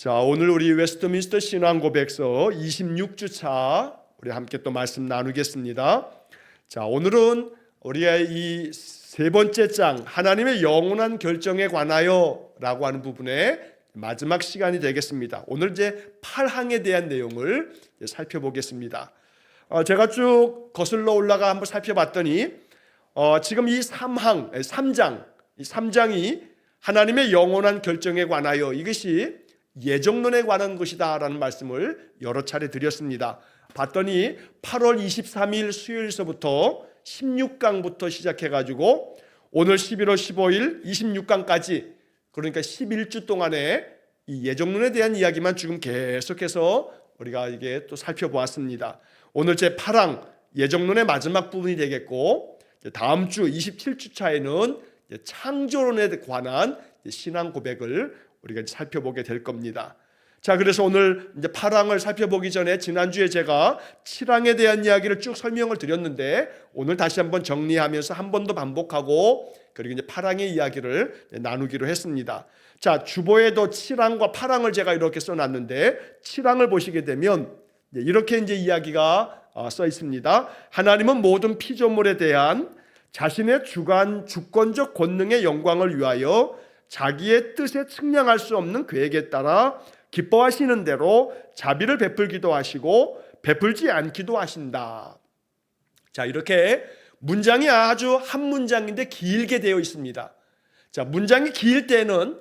자, 오늘 우리 웨스트민스터 신앙고백서 26주차 우리 함께 또 말씀 나누겠습니다. 자, 오늘은 우리의 이 세 번째 장 하나님의 영원한 결정에 관하여 라고 하는 부분의 마지막 시간이 되겠습니다. 오늘 이제 8항에 대한 내용을 살펴보겠습니다. 제가 쭉 거슬러 올라가 한번 살펴봤더니 지금 이 3장이 하나님의 영원한 결정에 관하여 이것이 예정론에 관한 것이다 라는 말씀을 여러 차례 드렸습니다. 봤더니 8월 23일 수요일서부터 16강부터 시작해가지고 오늘 11월 15일 26강까지 그러니까 11주 동안에 이 예정론에 대한 이야기만 지금 계속해서 우리가 이게 또 살펴보았습니다. 오늘 제 8항 예정론의 마지막 부분이 되겠고 다음 주 27주 차에는 창조론에 관한 신앙 고백을 우리가 살펴보게 될 겁니다. 자, 그래서 오늘 이제 8항을 살펴보기 전에 지난주에 제가 7항에 대한 이야기를 쭉 설명을 드렸는데 오늘 다시 한번 정리하면서 한 번 더 반복하고 그리고 이제 8항의 이야기를 나누기로 했습니다. 자, 주보에도 7항과 8항을 제가 이렇게 써놨는데 7항을 보시게 되면 이렇게 이제 이야기가 써 있습니다. 하나님은 모든 피조물에 대한 자신의 주권적 권능의 영광을 위하여 자기의 뜻에 측량할 수 없는 계획에 따라 기뻐하시는 대로 자비를 베풀기도 하시고 베풀지 않기도 하신다. 자, 이렇게 문장이 아주 한 문장인데 길게 되어 있습니다. 자, 문장이 길 때는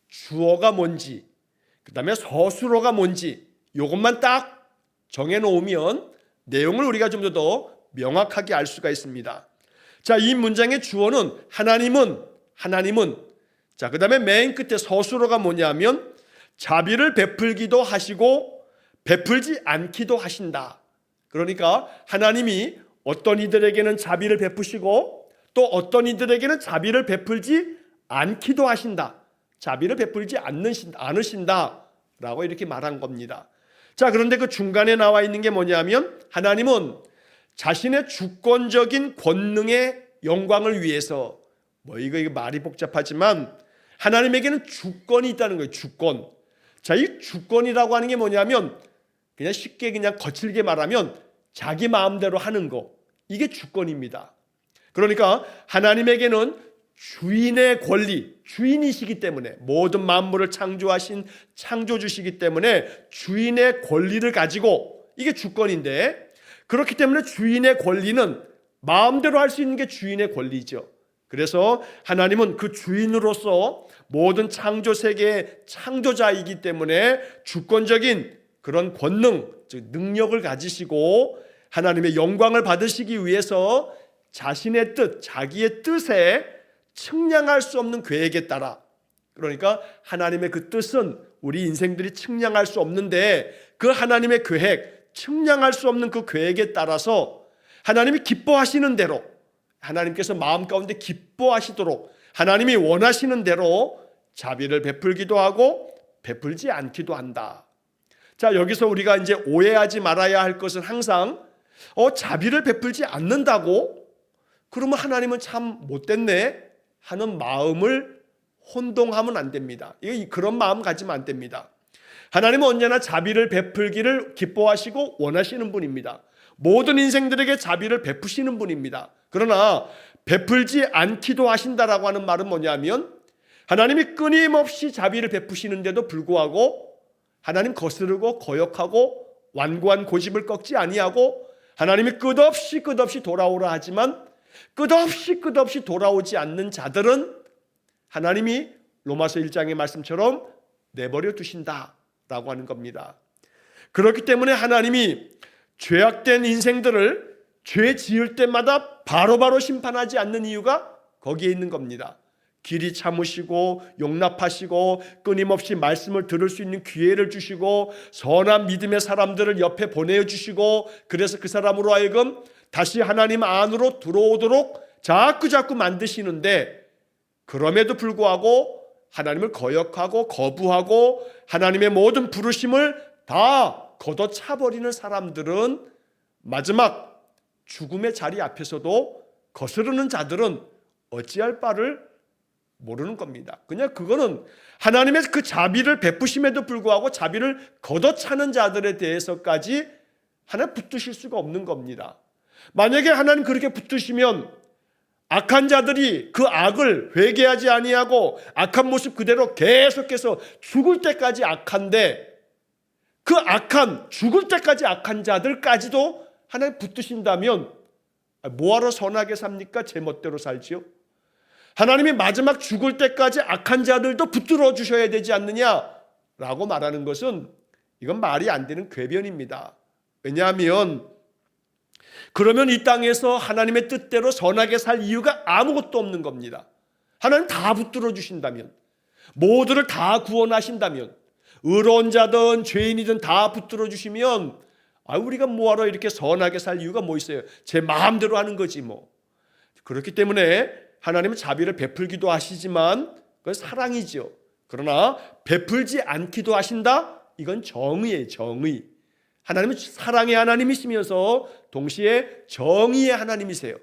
주어가 뭔지, 그 다음에 서술어가 뭔지 이것만 딱 정해놓으면 내용을 우리가 좀 더 명확하게 알 수가 있습니다. 자, 이 문장의 주어는 하나님은 자, 그 다음에 맨 끝에 서술어가 뭐냐면 자비를 베풀기도 하시고 베풀지 않기도 하신다. 그러니까 하나님이 어떤 이들에게는 자비를 베푸시고 또 어떤 이들에게는 자비를 베풀지 않기도 하신다. 자비를 베풀지 않으신다 라고 이렇게 말한 겁니다. 자, 그런데 그 중간에 나와 있는 게 뭐냐면 하나님은 자신의 주권적인 권능의 영광을 위해서 이거 말이 복잡하지만 하나님에게는 주권이 있다는 거예요. 주권. 자, 이 주권이라고 하는 게 뭐냐면 그냥 쉽게 그냥 거칠게 말하면 자기 마음대로 하는 거. 이게 주권입니다. 그러니까 하나님에게는 주인의 권리, 주인이시기 때문에 모든 만물을 창조하신 창조주시기 때문에 주인의 권리를 가지고 이게 주권인데 그렇기 때문에 주인의 권리는 마음대로 할 수 있는 게 주인의 권리죠. 그래서 하나님은 그 주인으로서 모든 창조 세계의 창조자이기 때문에 주권적인 그런 권능, 즉 능력을 가지시고 하나님의 영광을 받으시기 위해서 자신의 뜻, 자기의 뜻에 측량할 수 없는 계획에 따라 그러니까 하나님의 그 뜻은 우리 인생들이 측량할 수 없는데 그 하나님의 계획, 측량할 수 없는 그 계획에 따라서 하나님이 기뻐하시는 대로 하나님께서 마음 가운데 기뻐하시도록 하나님이 원하시는 대로 자비를 베풀기도 하고 베풀지 않기도 한다. 자, 여기서 우리가 이제 오해하지 말아야 할 것은 항상 자비를 베풀지 않는다고? 그러면 하나님은 참 못됐네 하는 마음을 혼동하면 안 됩니다. 그런 마음 가지면 안 됩니다. 하나님은 언제나 자비를 베풀기를 기뻐하시고 원하시는 분입니다. 모든 인생들에게 자비를 베푸시는 분입니다. 그러나 베풀지 않기도 하신다라고 하는 말은 뭐냐면 하나님이 끊임없이 자비를 베푸시는데도 불구하고 하나님 거스르고 거역하고 완고한 고집을 꺾지 아니하고 하나님이 끝없이 돌아오라 하지만 끝없이 돌아오지 않는 자들은 하나님이 로마서 1장의 말씀처럼 내버려 두신다라고 하는 겁니다. 그렇기 때문에 하나님이 죄악된 인생들을 죄 지을 때마다 바로바로 심판하지 않는 이유가 거기에 있는 겁니다. 길이 참으시고 용납하시고 끊임없이 말씀을 들을 수 있는 기회를 주시고 선한 믿음의 사람들을 옆에 보내주시고 그래서 그 사람으로 하여금 다시 하나님 안으로 들어오도록 자꾸 만드시는데 그럼에도 불구하고 하나님을 거역하고 거부하고 하나님의 모든 부르심을 다 걷어차버리는 사람들은 마지막 죽음의 자리 앞에서도 거스르는 자들은 어찌할 바를 모르는 겁니다. 그냥 그거는 하나님의 그 자비를 베푸심에도 불구하고 자비를 걷어차는 자들에 대해서까지 하나님 붙드실 수가 없는 겁니다. 만약에 하나님 그렇게 붙드시면 악한 자들이 그 악을 회개하지 아니하고 악한 모습 그대로 계속해서 죽을 때까지 악한데, 그 악한 죽을 때까지 악한 자들까지도 하나님 붙드신다면 뭐하러 선하게 삽니까? 제 멋대로 살지요. 하나님이 마지막 죽을 때까지 악한 자들도 붙들어 주셔야 되지 않느냐라고 말하는 것은 이건 말이 안 되는 궤변입니다. 왜냐하면 그러면 이 땅에서 하나님의 뜻대로 선하게 살 이유가 아무것도 없는 겁니다. 하나님 다 붙들어 주신다면, 모두를 다 구원하신다면, 의로운 자든 죄인이든 다 붙들어 주시면 우리가 뭐하러 이렇게 선하게 살 이유가 뭐 있어요? 제 마음대로 하는 거지 뭐. 그렇기 때문에 하나님은 자비를 베풀기도 하시지만 그건 사랑이죠. 그러나 베풀지 않기도 하신다? 이건 정의예요. 정의. 하나님은 사랑의 하나님이시면서 동시에 정의의 하나님이세요.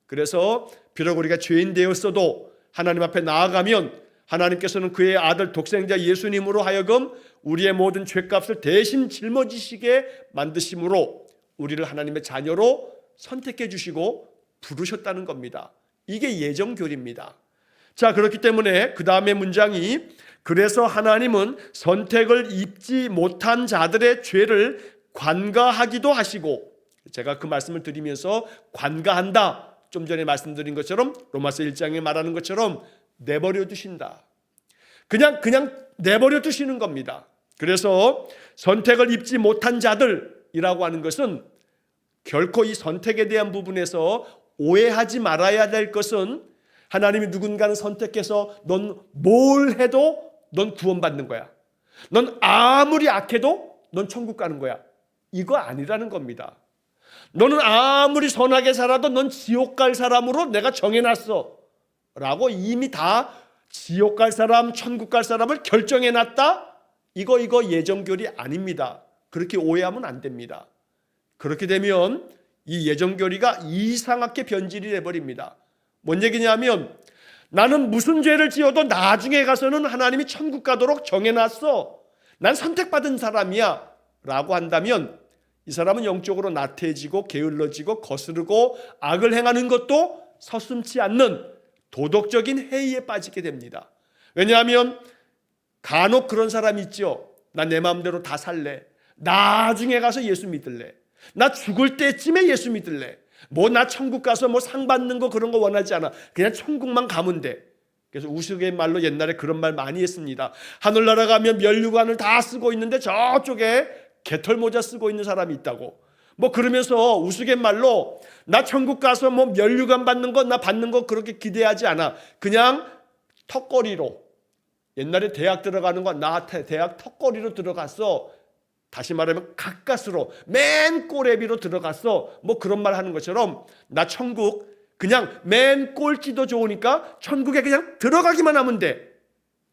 그래서 비록 우리가 죄인 되었어도 하나님 앞에 나아가면 하나님께서는 그의 아들 독생자 예수님으로 하여금 우리의 모든 죄값을 대신 짊어지시게 만드심으로 우리를 하나님의 자녀로 선택해 주시고 부르셨다는 겁니다. 이게 예정교리입니다. 자, 그렇기 때문에 그 다음에 문장이 그래서 하나님은 선택을 입지 못한 자들의 죄를 관가하기도 하시고, 제가 그 말씀을 드리면서 관가한다, 좀 전에 말씀드린 것처럼 로마서 1장에 말하는 것처럼 내버려 두신다. 그냥 내버려 두시는 겁니다. 그래서 선택을 입지 못한 자들이라고 하는 것은 결코 이 선택에 대한 부분에서 오해하지 말아야 될 것은 하나님이 누군가는 선택해서 넌 뭘 해도 넌 구원받는 거야. 넌 아무리 악해도 넌 천국 가는 거야. 이거 아니라는 겁니다. 너는 아무리 선하게 살아도 넌 지옥 갈 사람으로 내가 정해놨어 라고 이미 다 지옥 갈 사람, 천국 갈 사람을 결정해놨다? 이거 예정교리 아닙니다. 그렇게 오해하면 안 됩니다. 그렇게 되면 이 예정교리가 이상하게 변질이 돼버립니다. 뭔 얘기냐면 나는 무슨 죄를 지어도 나중에 가서는 하나님이 천국 가도록 정해놨어. 난 선택받은 사람이야 라고 한다면 이 사람은 영적으로 나태해지고 게을러지고 거스르고 악을 행하는 것도 서슴지 않는 도덕적인 해이에 빠지게 됩니다. 왜냐하면 간혹 그런 사람이 있죠. 나 내 마음대로 다 살래. 나중에 가서 예수 믿을래. 나 죽을 때쯤에 예수 믿을래. 뭐 나 천국 가서 뭐 상 받는 거 그런 거 원하지 않아. 그냥 천국만 가면 돼. 그래서 우스갯말로 옛날에 그런 말 많이 했습니다. 하늘나라 가면 면류관을 다 쓰고 있는데 저쪽에 개털모자 쓰고 있는 사람이 있다고. 뭐 그러면서 우스갯말로 나 천국 가서 뭐 면류관 받는 거 나 받는 거 그렇게 기대하지 않아. 그냥 턱걸이로, 옛날에 대학 들어가는 거 나 대학 턱걸이로 들어갔어. 다시 말하면 가까스로 맨 꼬레비로 들어갔어. 뭐 그런 말 하는 것처럼 나 천국 그냥 맨 꼴찌도 좋으니까 천국에 그냥 들어가기만 하면 돼.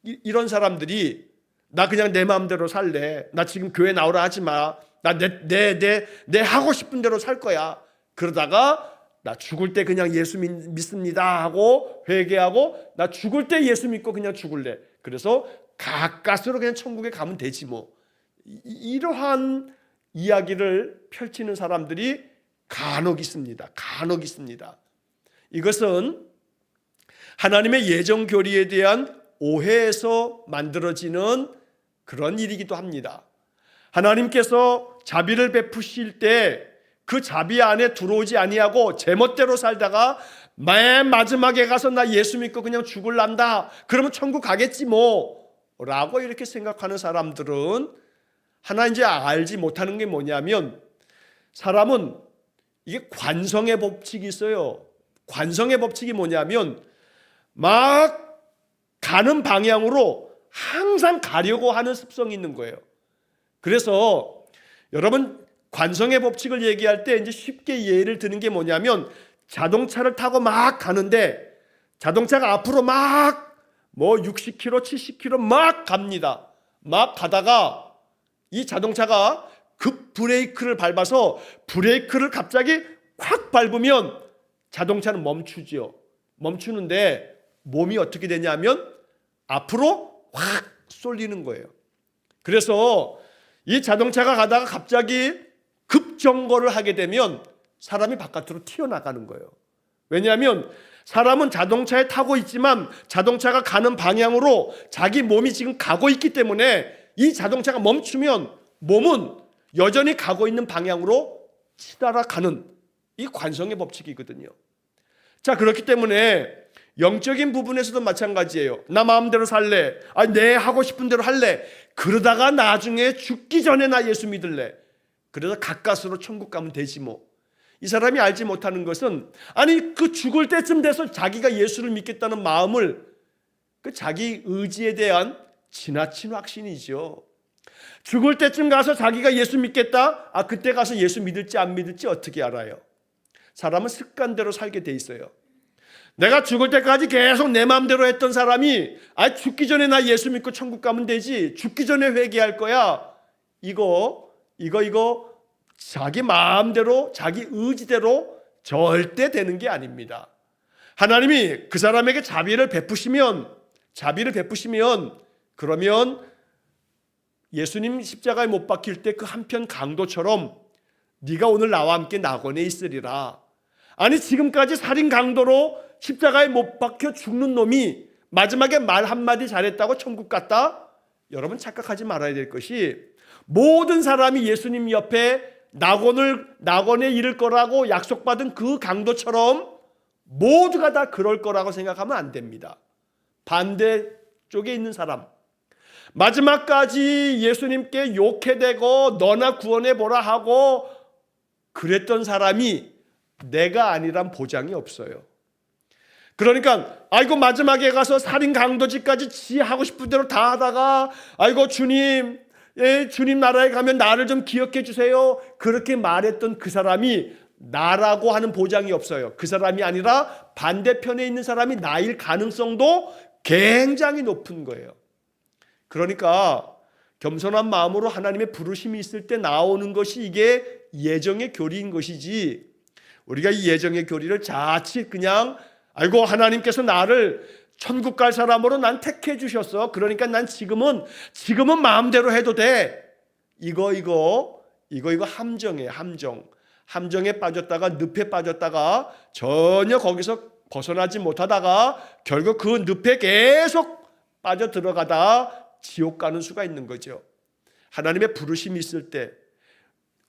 이런 사람들이 나 그냥 내 마음대로 살래. 나 지금 교회 나오라 하지 마. 나 내 하고 싶은 대로 살 거야. 그러다가 나 죽을 때 그냥 예수 믿습니다 하고 회개하고 나 죽을 때 예수 믿고 그냥 죽을래. 그래서 가까스로 그냥 천국에 가면 되지 뭐. 이러한 이야기를 펼치는 사람들이 간혹 있습니다. 간혹 있습니다. 이것은 하나님의 예정 교리에 대한 오해에서 만들어지는 그런 일이기도 합니다. 하나님께서 자비를 베푸실 때 그 자비 안에 들어오지 아니하고 제멋대로 살다가 맨 마지막에 가서 나 예수 믿고 그냥 죽을란다. 그러면 천국 가겠지 뭐 라고 이렇게 생각하는 사람들은 하나 이제 알지 못하는 게 뭐냐면 사람은 이게 관성의 법칙이 있어요. 관성의 법칙이 뭐냐면 막 가는 방향으로 항상 가려고 하는 습성이 있는 거예요. 그래서 여러분 관성의 법칙을 얘기할 때 이제 쉽게 예를 드는 게 뭐냐면 자동차를 타고 막 가는데 자동차가 앞으로 막 뭐 60km, 70km 막 갑니다. 막 가다가 이 자동차가 급 브레이크를 밟아서 브레이크를 갑자기 확 밟으면 자동차는 멈추죠. 멈추는데 몸이 어떻게 되냐면 앞으로 확 쏠리는 거예요. 그래서 이 자동차가 가다가 갑자기 급정거를 하게 되면 사람이 바깥으로 튀어나가는 거예요. 왜냐하면 사람은 자동차에 타고 있지만 자동차가 가는 방향으로 자기 몸이 지금 가고 있기 때문에 이 자동차가 멈추면 몸은 여전히 가고 있는 방향으로 치달아 가는 이 관성의 법칙이거든요. 자, 그렇기 때문에 영적인 부분에서도 마찬가지예요. 나 마음대로 살래. 내 하고 싶은 대로 할래. 그러다가 나중에 죽기 전에 나 예수 믿을래. 그래서 가까스로 천국 가면 되지 뭐. 이 사람이 알지 못하는 것은 그 죽을 때쯤 돼서 자기가 예수를 믿겠다는 마음을 그 자기 의지에 대한 지나친 확신이죠. 죽을 때쯤 가서 자기가 예수 믿겠다? 그때 가서 예수 믿을지 안 믿을지 어떻게 알아요? 사람은 습관대로 살게 돼 있어요. 내가 죽을 때까지 계속 내 마음대로 했던 사람이 죽기 전에 나 예수 믿고 천국 가면 되지, 죽기 전에 회개할 거야, 이거 자기 마음대로 자기 의지대로 절대 되는 게 아닙니다. 하나님이 그 사람에게 자비를 베푸시면 그러면 예수님 십자가에 못 박힐 때 그 한편 강도처럼 네가 오늘 나와 함께 낙원에 있으리라. 지금까지 살인 강도로 십자가에 못 박혀 죽는 놈이 마지막에 말 한마디 잘했다고 천국 갔다? 여러분 착각하지 말아야 될 것이, 모든 사람이 예수님 옆에 낙원에 이를 거라고 약속받은 그 강도처럼 모두가 다 그럴 거라고 생각하면 안 됩니다. 반대쪽에 있는 사람, 마지막까지 예수님께 욕해대고 너나 구원해보라 하고 그랬던 사람이 내가 아니란 보장이 없어요. 그러니까 마지막에 가서 살인 강도짓까지 지 하고 싶은 대로 다 하다가 주님, 주님 나라에 가면 나를 좀 기억해 주세요, 그렇게 말했던 그 사람이 나라고 하는 보장이 없어요. 그 사람이 아니라 반대편에 있는 사람이 나일 가능성도 굉장히 높은 거예요. 그러니까 겸손한 마음으로 하나님의 부르심이 있을 때 나오는 것이 이게 예정의 교리인 것이지, 우리가 이 예정의 교리를 자칫 그냥 하나님께서 나를 천국 갈 사람으로 난 택해 주셨어, 그러니까 난 지금은 마음대로 해도 돼, 이거 함정이에요. 함정에 빠졌다가 늪에 빠졌다가 전혀 거기서 벗어나지 못하다가 결국 그 늪에 계속 빠져 들어가다 지옥 가는 수가 있는 거죠. 하나님의 부르심이 있을 때,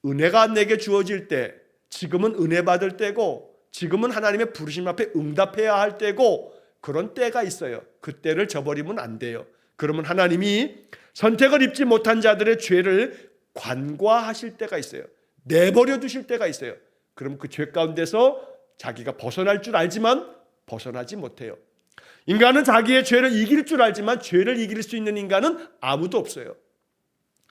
은혜가 내게 주어질 때, 지금은 은혜 받을 때고 지금은 하나님의 부르심 앞에 응답해야 할 때고, 그런 때가 있어요. 그 때를 저버리면 안 돼요. 그러면 하나님이 선택을 입지 못한 자들의 죄를 관과하실 때가 있어요. 내버려 두실 때가 있어요. 그럼 그 죄 가운데서 자기가 벗어날 줄 알지만 벗어나지 못해요. 인간은 자기의 죄를 이길 줄 알지만 죄를 이길 수 있는 인간은 아무도 없어요.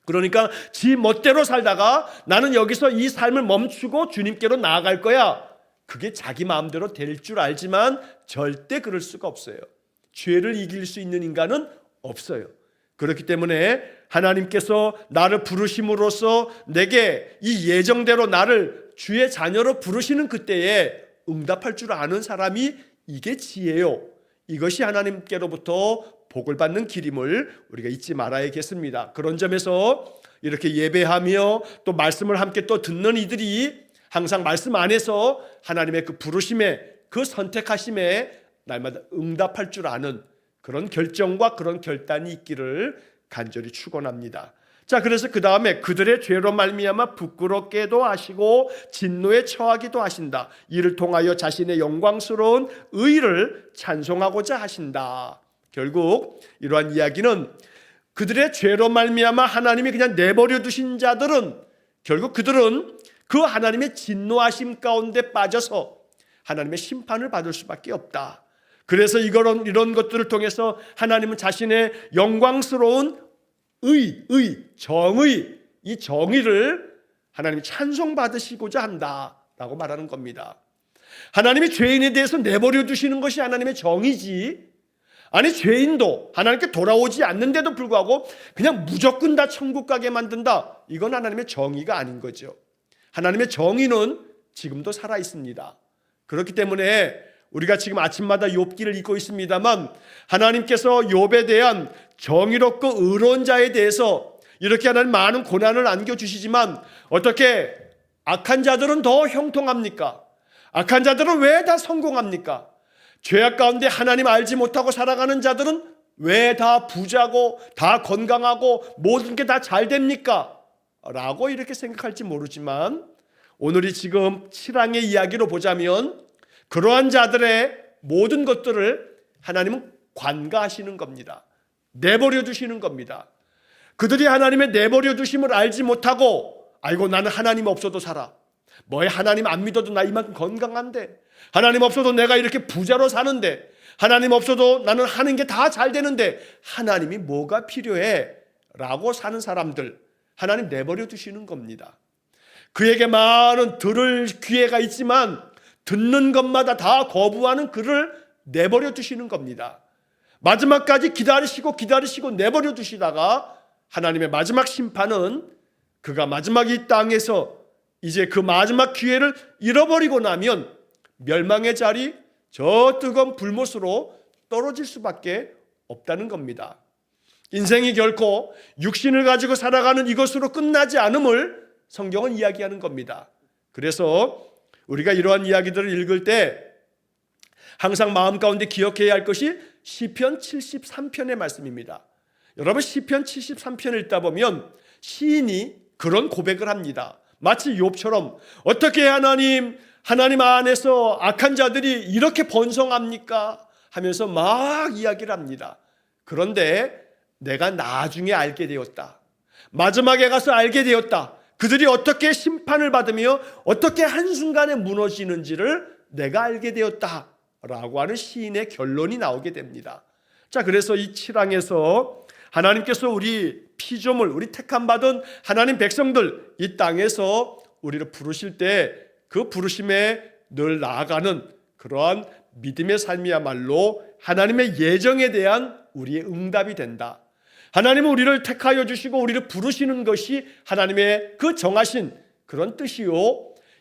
그러니까 지 멋대로 살다가 나는 여기서 이 삶을 멈추고 주님께로 나아갈 거야, 그게 자기 마음대로 될 줄 알지만 절대 그럴 수가 없어요. 죄를 이길 수 있는 인간은 없어요. 그렇기 때문에 하나님께서 나를 부르심으로써 내게 이 예정대로 나를 주의 자녀로 부르시는 그때에 응답할 줄 아는 사람이 이게 지혜요, 이것이 하나님께로부터 복을 받는 길임을 우리가 잊지 말아야겠습니다. 그런 점에서 이렇게 예배하며 또 말씀을 함께 또 듣는 이들이 항상 말씀 안에서 하나님의 그 부르심에, 그 선택하심에 날마다 응답할 줄 아는 그런 결정과 그런 결단이 있기를 간절히 축원합니다. 자, 그래서 그 다음에 그들의 죄로 말미암아 부끄럽게도 하시고 진노에 처하기도 하신다. 이를 통하여 자신의 영광스러운 의를 찬송하고자 하신다. 결국 이러한 이야기는 그들의 죄로 말미암아 하나님이 그냥 내버려 두신 자들은 결국 그들은 그 하나님의 진노하심 가운데 빠져서 하나님의 심판을 받을 수밖에 없다. 그래서 이런 것들을 통해서 하나님은 자신의 영광스러운 정의, 이 정의를 하나님이 찬송받으시고자 한다라고 말하는 겁니다. 하나님이 죄인에 대해서 내버려 두시는 것이 하나님의 정의지, 죄인도 하나님께 돌아오지 않는데도 불구하고 그냥 무조건 다 천국 가게 만든다, 이건 하나님의 정의가 아닌 거죠. 하나님의 정의는 지금도 살아 있습니다. 그렇기 때문에 우리가 지금 아침마다 욥기를 읽고 있습니다만 하나님께서 욥에 대한 정의롭고 의로운 자에 대해서 이렇게 하나님 많은 고난을 안겨주시지만 어떻게 악한 자들은 더 형통합니까? 악한 자들은 왜 다 성공합니까? 죄악 가운데 하나님 알지 못하고 살아가는 자들은 왜 다 부자고 다 건강하고 모든 게 다 잘 됩니까? 라고 이렇게 생각할지 모르지만 오늘이 지금 7왕의 이야기로 보자면 그러한 자들의 모든 것들을 하나님은 관가하시는 겁니다. 내버려 두시는 겁니다. 그들이 하나님의 내버려 두심을 알지 못하고 아이고 나는 하나님 없어도 살아. 뭐에 하나님 안 믿어도 나 이만큼 건강한데, 하나님 없어도 내가 이렇게 부자로 사는데, 하나님 없어도 나는 하는 게 다 잘 되는데 하나님이 뭐가 필요해? 라고 사는 사람들 하나님 내버려 두시는 겁니다. 그에게 많은 들을 기회가 있지만 듣는 것마다 다 거부하는 그를 내버려 두시는 겁니다. 마지막까지 기다리시고 내버려 두시다가 하나님의 마지막 심판은 그가 마지막 이 땅에서 이제 그 마지막 기회를 잃어버리고 나면 멸망의 자리, 저 뜨거운 불못으로 떨어질 수밖에 없다는 겁니다. 인생이 결코 육신을 가지고 살아가는 이것으로 끝나지 않음을 성경은 이야기하는 겁니다. 그래서 우리가 이러한 이야기들을 읽을 때 항상 마음 가운데 기억해야 할 것이 시편 73편의 말씀입니다. 여러분 시편 73편을 읽다 보면 시인이 그런 고백을 합니다. 마치 욥처럼 어떻게 하나님 안에서 악한 자들이 이렇게 번성합니까? 하면서 막 이야기를 합니다. 그런데 내가 나중에 알게 되었다. 마지막에 가서 알게 되었다. 그들이 어떻게 심판을 받으며 어떻게 한순간에 무너지는지를 내가 알게 되었다. 라고 하는 시인의 결론이 나오게 됩니다. 자, 그래서 이 7왕에서 하나님께서 우리 피조물, 우리 택함받은 하나님 백성들 이 땅에서 우리를 부르실 때 그 부르심에 늘 나아가는 그러한 믿음의 삶이야말로 하나님의 예정에 대한 우리의 응답이 된다. 하나님은 우리를 택하여 주시고 우리를 부르시는 것이 하나님의 그 정하신 그런 뜻이요,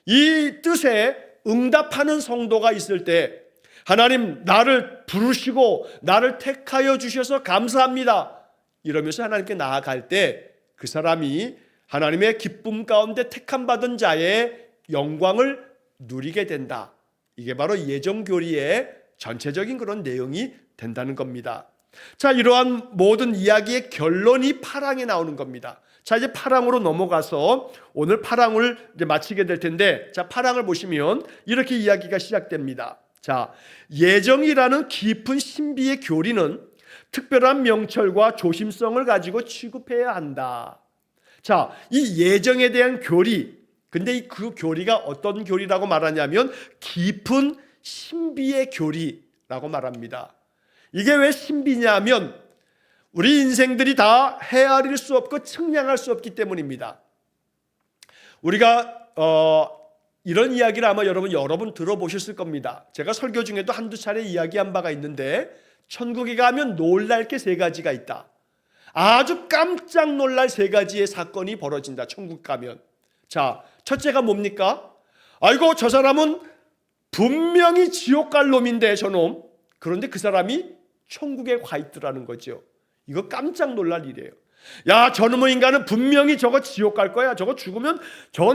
이 뜻에 응답하는 성도가 있을 때 하나님 나를 부르시고 나를 택하여 주셔서 감사합니다 이러면서 하나님께 나아갈 때 그 사람이 하나님의 기쁨 가운데 택함받은 자의 영광을 누리게 된다. 이게 바로 예정교리의 전체적인 그런 내용이 된다는 겁니다. 자, 이러한 모든 이야기의 결론이 8왕에 나오는 겁니다. 자, 이제 8왕으로 넘어가서 오늘 8왕을 이제 마치게 될 텐데, 자, 8왕을 보시면 이렇게 이야기가 시작됩니다. 자, 예정이라는 깊은 신비의 교리는 특별한 명철과 조심성을 가지고 취급해야 한다. 자, 이 예정에 대한 교리, 근데 그 교리가 어떤 교리라고 말하냐면 깊은 신비의 교리라고 말합니다. 이게 왜 신비냐면 우리 인생들이 다 헤아릴 수 없고 측량할 수 없기 때문입니다. 우리가 이런 이야기를 아마 여러 번 들어보셨을 겁니다. 제가 설교 중에도 한두 차례 이야기한 바가 있는데 천국에 가면 놀랄 게 3가지가 있다. 아주 깜짝 놀랄 3가지의 사건이 벌어진다. 천국 가면. 자, 첫째가 뭡니까? 아이고 저 사람은 분명히 지옥 갈 놈인데 저놈. 그런데 그 사람이 천국에 가 있더라는 거죠. 이거 깜짝 놀랄 일이에요. 야, 저놈의 인간은 분명히 저거 지옥 갈 거야. 저거 죽으면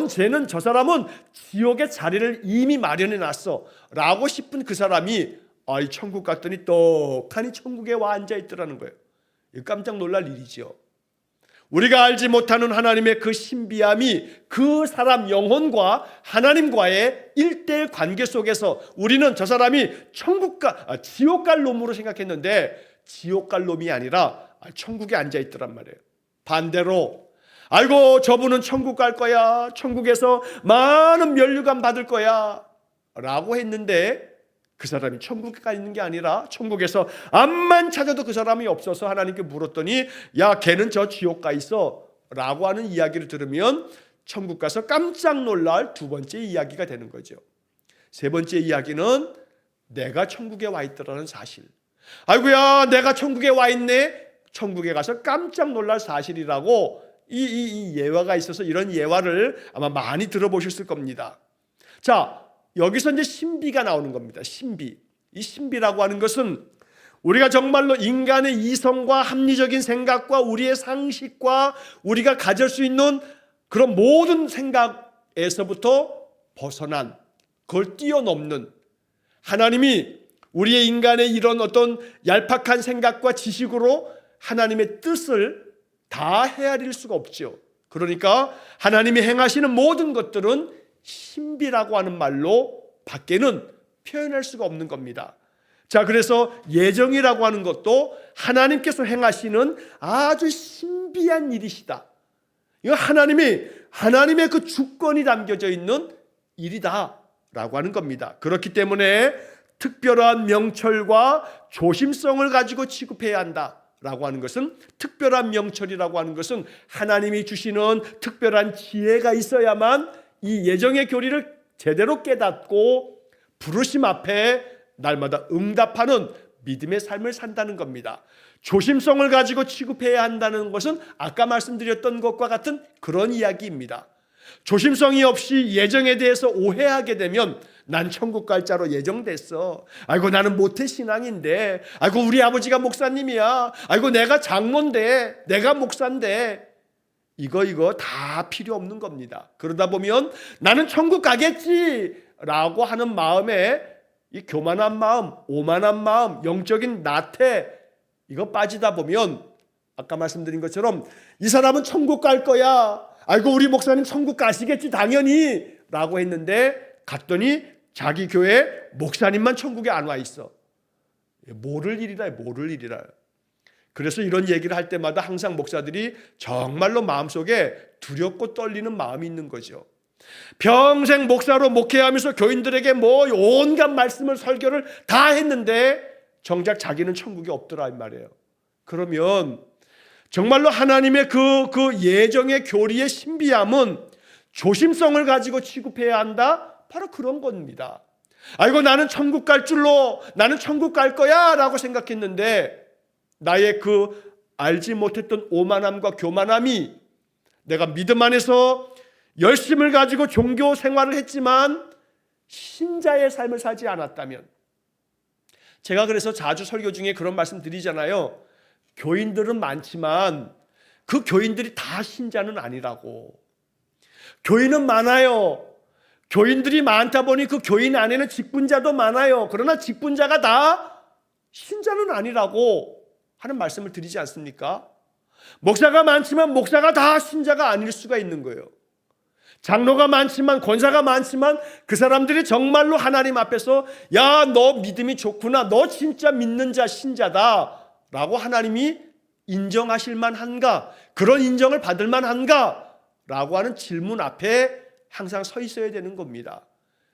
쟤는 저 사람은 지옥의 자리를 이미 마련해 놨어 라고 싶은 그 사람이 이 천국 갔더니 떡하니 천국에 와 앉아 있더라는 거예요. 이거 깜짝 놀랄 일이죠. 우리가 알지 못하는 하나님의 그 신비함이 그 사람 영혼과 하나님과의 1:1 관계 속에서 우리는 저 사람이 지옥 갈 놈으로 생각했는데 지옥 갈 놈이 아니라 천국에 앉아 있더란 말이에요. 반대로 아이고 저분은 천국 갈 거야. 천국에서 많은 면류관 받을 거야 라고 했는데 그 사람이 천국에 가 있는 게 아니라 천국에서 암만 찾아도 그 사람이 없어서 하나님께 물었더니 야, 걔는 저 지옥 가 있어 라고 하는 이야기를 들으면 천국 가서 깜짝 놀랄 2번째 이야기가 되는 거죠. 3번째 이야기는 내가 천국에 와 있더라는 사실. 아이고야, 내가 천국에 와 있네. 천국에 가서 깜짝 놀랄 사실이라고 이 예화가 있어서 이런 예화를 아마 많이 들어보셨을 겁니다. 자, 여기서 이제 신비가 나오는 겁니다. 신비. 이 신비라고 하는 것은 우리가 정말로 인간의 이성과 합리적인 생각과 우리의 상식과 우리가 가질 수 있는 그런 모든 생각에서부터 벗어난, 그걸 뛰어넘는, 하나님이 우리의 인간의 이런 어떤 얄팍한 생각과 지식으로 하나님의 뜻을 다 헤아릴 수가 없죠. 그러니까 하나님이 행하시는 모든 것들은 신비라고 하는 말로 밖에는 표현할 수가 없는 겁니다. 자, 그래서 예정이라고 하는 것도 하나님께서 행하시는 아주 신비한 일이시다. 이거 하나님의 그 주권이 담겨져 있는 일이다라고 하는 겁니다. 그렇기 때문에 특별한 명철과 조심성을 가지고 취급해야 한다라고 하는 것은, 특별한 명철이라고 하는 것은 하나님이 주시는 특별한 지혜가 있어야만 이 예정의 교리를 제대로 깨닫고 부르심 앞에 날마다 응답하는 믿음의 삶을 산다는 겁니다. 조심성을 가지고 취급해야 한다는 것은 아까 말씀드렸던 것과 같은 그런 이야기입니다. 조심성이 없이 예정에 대해서 오해하게 되면 난 천국 갈 자로 예정됐어. 아이고 나는 모태신앙인데, 아이고 우리 아버지가 목사님이야, 아이고 내가 장로인데, 내가 목사인데, 이거 다 필요 없는 겁니다. 그러다 보면 나는 천국 가겠지 라고 하는 마음에 이 교만한 마음, 오만한 마음, 영적인 나태, 이거 빠지다 보면 아까 말씀드린 것처럼 이 사람은 천국 갈 거야, 아이고 우리 목사님 천국 가시겠지 당연히 라고 했는데 갔더니 자기 교회 목사님만 천국에 안 와 있어. 모를 일이라. 그래서 이런 얘기를 할 때마다 항상 목사들이 정말로 마음속에 두렵고 떨리는 마음이 있는 거죠. 평생 목사로 목회하면서 교인들에게 뭐 온갖 말씀을, 설교를 다 했는데 정작 자기는 천국에 없더라 이 말이에요. 그러면 정말로 하나님의 그 예정의 교리의 신비함은 조심성을 가지고 취급해야 한다, 바로 그런 겁니다. 아이고 나는 천국 갈 줄로, 나는 천국 갈 거야 라고 생각했는데 나의 그 알지 못했던 오만함과 교만함이, 내가 믿음 안에서 열심을 가지고 종교 생활을 했지만 신자의 삶을 살지 않았다면, 제가 그래서 자주 설교 중에 그런 말씀 드리잖아요. 교인들은 많지만 그 교인들이 다 신자는 아니라고. 교인은 많아요. 교인들이 많다 보니 그 교인 안에는 직분자도 많아요. 그러나 직분자가 다 신자는 아니라고 하는 말씀을 드리지 않습니까? 목사가 많지만 목사가 다 신자가 아닐 수가 있는 거예요. 장로가 많지만, 권사가 많지만 그 사람들이 정말로 하나님 앞에서 야, 너 믿음이 좋구나, 너 진짜 믿는 자, 신자다 라고 하나님이 인정하실 만한가, 그런 인정을 받을 만한가 라고 하는 질문 앞에 항상 서 있어야 되는 겁니다.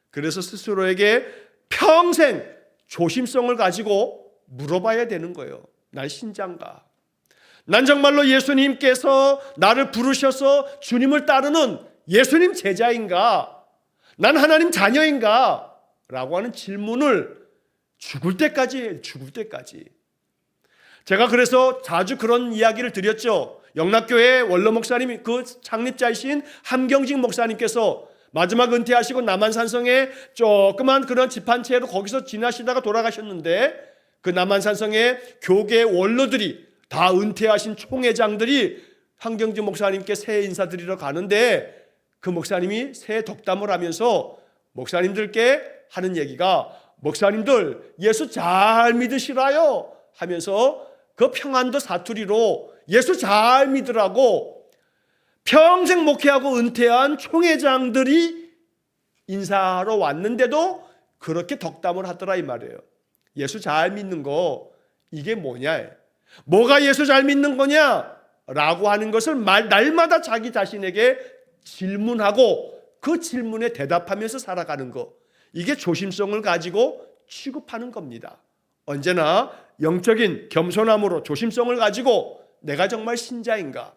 그래서 스스로에게 평생 조심성을 가지고 물어봐야 되는 거예요. 난 신자인가? 난 정말로 예수님께서 나를 부르셔서 주님을 따르는 예수님 제자인가? 난 하나님 자녀인가? 라고 하는 질문을 죽을 때까지 해요. 죽을 때까지. 제가 그래서 자주 그런 이야기를 드렸죠. 영락교회 원로 목사님, 그 창립자이신 함경직 목사님께서 마지막 은퇴하시고 남한산성에 조그만 그런 집 한 채로 거기서 지나시다가 돌아가셨는데, 그 남한산성의 교계 원로들이 다 은퇴하신 총회장들이 함경직 목사님께 새해 인사드리러 가는데, 그 목사님이 새해 덕담을 하면서 목사님들께 하는 얘기가, 목사님들 예수 잘 믿으시라요 하면서 그 평안도 사투리로 예수 잘 믿으라고 평생 목회하고 은퇴한 총회장들이 인사하러 왔는데도 그렇게 덕담을 하더라 이 말이에요. 예수 잘 믿는 거 이게 뭐냐, 뭐가 예수 잘 믿는 거냐 라고 하는 것을 날마다 자기 자신에게 질문하고 그 질문에 대답하면서 살아가는 거, 이게 조심성을 가지고 취급하는 겁니다. 언제나 영적인 겸손함으로 조심성을 가지고 내가 정말 신자인가,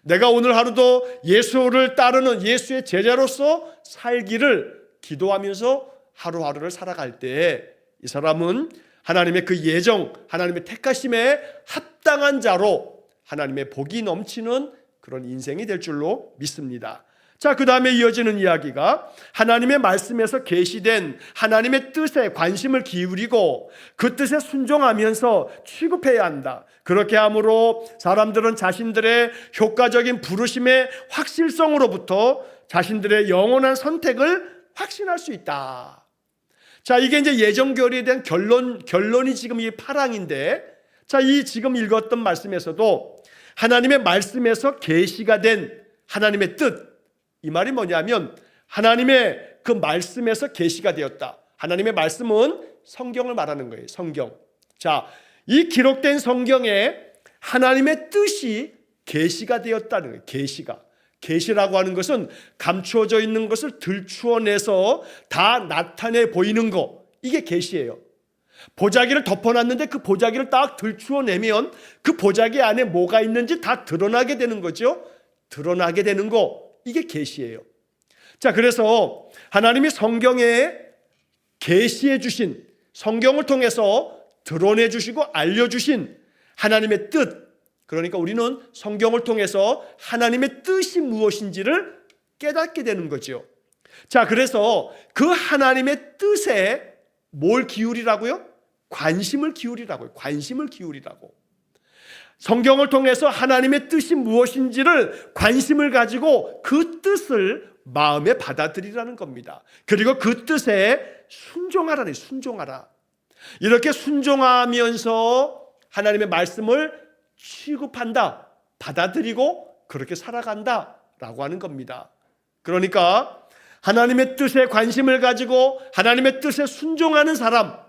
내가 오늘 하루도 예수를 따르는 예수의 제자로서 살기를 기도하면서 하루하루를 살아갈 때 이 사람은 하나님의 그 예정, 하나님의 택하심에 합당한 자로 하나님의 복이 넘치는 그런 인생이 될 줄로 믿습니다. 자, 그 다음에 이어지는 이야기가 하나님의 말씀에서 계시된 하나님의 뜻에 관심을 기울이고 그 뜻에 순종하면서 취급해야 한다. 그렇게 함으로 사람들은 자신들의 효과적인 부르심의 확실성으로부터 자신들의 영원한 선택을 확신할 수 있다. 자, 이게 이제 예정교리에 대한 결론이 지금 이 8항인데, 자, 이 지금 읽었던 말씀에서도 하나님의 말씀에서 계시가 된 하나님의 뜻, 이 말이 뭐냐면 하나님의 그 말씀에서 계시가 되었다. 하나님의 말씀은 성경을 말하는 거예요. 성경. 자, 이 기록된 성경에 하나님의 뜻이 계시가 되었다는 거예요. 계시라고 하는 것은 감추어져 있는 것을 들추어내서 다 나타내 보이는 거, 이게 계시예요. 보자기를 덮어놨는데 그 보자기를 딱 들추어내면 그 보자기 안에 뭐가 있는지 다 드러나게 되는 거죠. 드러나게 되는 거, 이게 계시예요. 자, 그래서 하나님이 성경에 계시해 주신, 성경을 통해서 드러내 주시고 알려주신 하나님의 뜻, 그러니까 우리는 성경을 통해서 하나님의 뜻이 무엇인지를 깨닫게 되는 거죠. 자, 그래서 그 하나님의 뜻에 뭘 기울이라고요? 관심을 기울이라고요. 관심을 기울이라고. 성경을 통해서 하나님의 뜻이 무엇인지를 관심을 가지고 그 뜻을 마음에 받아들이라는 겁니다. 그리고 그 뜻에 순종하라네. 순종하라. 이렇게 순종하면서 하나님의 말씀을 취급한다, 받아들이고 그렇게 살아간다라고 하는 겁니다. 그러니까 하나님의 뜻에 관심을 가지고 하나님의 뜻에 순종하는 사람,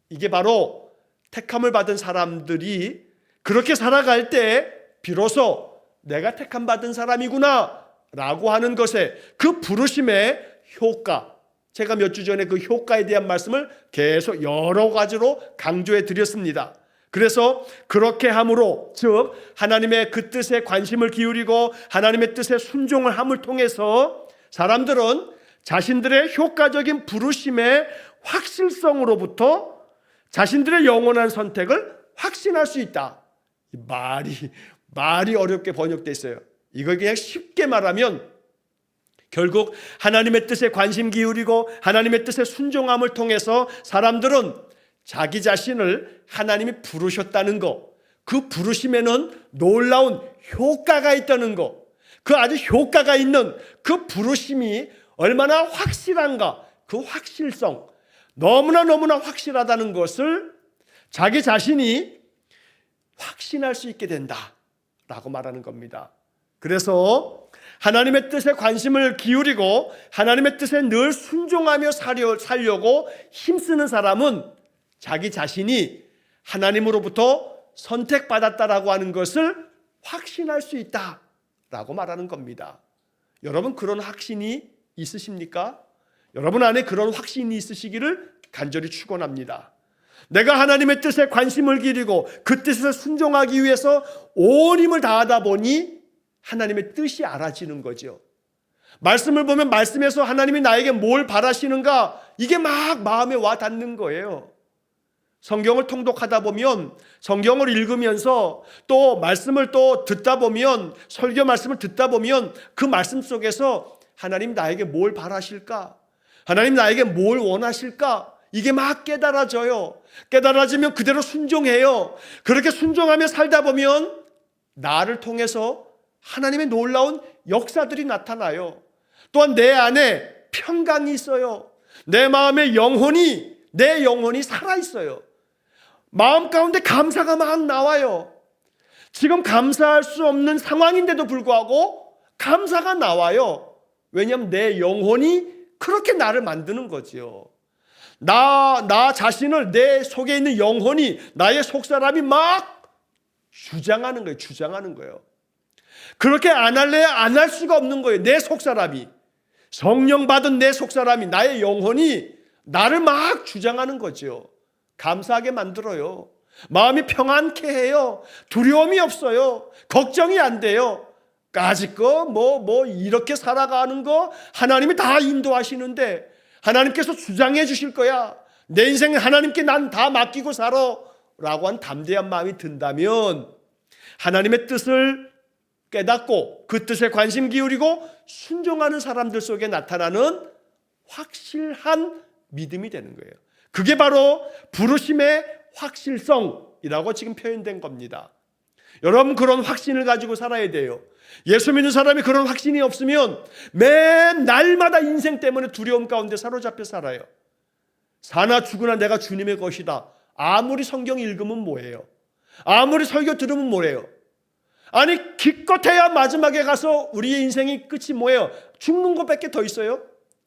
이게 바로 택함을 받은 사람들이 그렇게 살아갈 때 비로소 내가 택함 받은 사람이구나 라고 하는 것에, 그 부르심의 효과, 제가 몇 주 전에 그 효과에 대한 말씀을 계속 여러 가지로 강조해 드렸습니다. 그래서 그렇게 함으로, 즉 하나님의 그 뜻에 관심을 기울이고 하나님의 뜻에 순종을 함을 통해서 사람들은 자신들의 효과적인 부르심의 확실성으로부터 자신들의 영원한 선택을 확신할 수 있다. 말이 어렵게 번역되어 있어요. 이걸 그냥 쉽게 말하면 결국 하나님의 뜻에 관심 기울이고 하나님의 뜻에 순종함을 통해서 사람들은 자기 자신을 하나님이 부르셨다는 것, 그 부르심에는 놀라운 효과가 있다는 것, 그 아주 효과가 있는 그 부르심이 얼마나 확실한가, 그 확실성, 너무나 확실하다는 것을 자기 자신이 확신할 수 있게 된다라고 말하는 겁니다. 그래서 하나님의 뜻에 관심을 기울이고 하나님의 뜻에 늘 순종하며 살려고 힘쓰는 사람은 자기 자신이 하나님으로부터 선택받았다라고 하는 것을 확신할 수 있다라고 말하는 겁니다. 여러분, 그런 확신이 있으십니까? 여러분 안에 그런 확신이 있으시기를 간절히 축원합니다. 내가 하나님의 뜻에 관심을 기울이고 그 뜻에 순종하기 위해서 온 힘을 다하다 보니 하나님의 뜻이 알아지는 거죠. 말씀을 보면 말씀에서 하나님이 나에게 뭘 바라시는가, 이게 막 마음에 와 닿는 거예요. 성경을 통독하다 보면, 성경을 읽으면서 또 말씀을 또 듣다 보면, 설교 말씀을 듣다 보면 그 말씀 속에서 하나님 나에게 뭘 바라실까, 하나님 나에게 뭘 원하실까, 이게 막 깨달아져요. 깨달아지면 그대로 순종해요. 그렇게 순종하며 살다 보면 나를 통해서 하나님의 놀라운 역사들이 나타나요. 또한 내 안에 평강이 있어요. 내 마음의 내 영혼이 살아있어요. 마음 가운데 감사가 막 나와요. 지금 감사할 수 없는 상황인데도 불구하고 감사가 나와요. 왜냐하면 내 영혼이 그렇게 나를 만드는 거죠. 나 자신을, 내 속에 있는 영혼이, 나의 속사람이 막 주장하는 거예요. 그렇게 안 할래 안 할 수가 없는 거예요. 내 속사람이, 성령 받은 내 속사람이, 나의 영혼이 나를 막 주장하는 거죠. 감사하게 만들어요. 마음이 평안케 해요. 두려움이 없어요. 걱정이 안 돼요. 까짓거 이렇게 살아가는 거 하나님이 다 인도하시는데 하나님께서 주장해 주실 거야. 내 인생은 하나님께 난 다 맡기고 살아 라고 한 담대한 마음이 든다면 하나님의 뜻을 깨닫고 그 뜻에 관심 기울이고 순종하는 사람들 속에 나타나는 확실한 믿음이 되는 거예요. 그게 바로 부르심의 확실성이라고 지금 표현된 겁니다. 여러분, 그런 확신을 가지고 살아야 돼요. 예수 믿는 사람이 그런 확신이 없으면 매 날마다 인생 때문에 두려움 가운데 사로잡혀 살아요. 사나 죽으나 내가 주님의 것이다. 아무리 성경 읽으면 뭐예요? 아무리 설교 들으면 뭐예요? 아니, 기껏해야 마지막에 가서 우리의 인생이 끝이 뭐예요? 죽는 것밖에 더 있어요?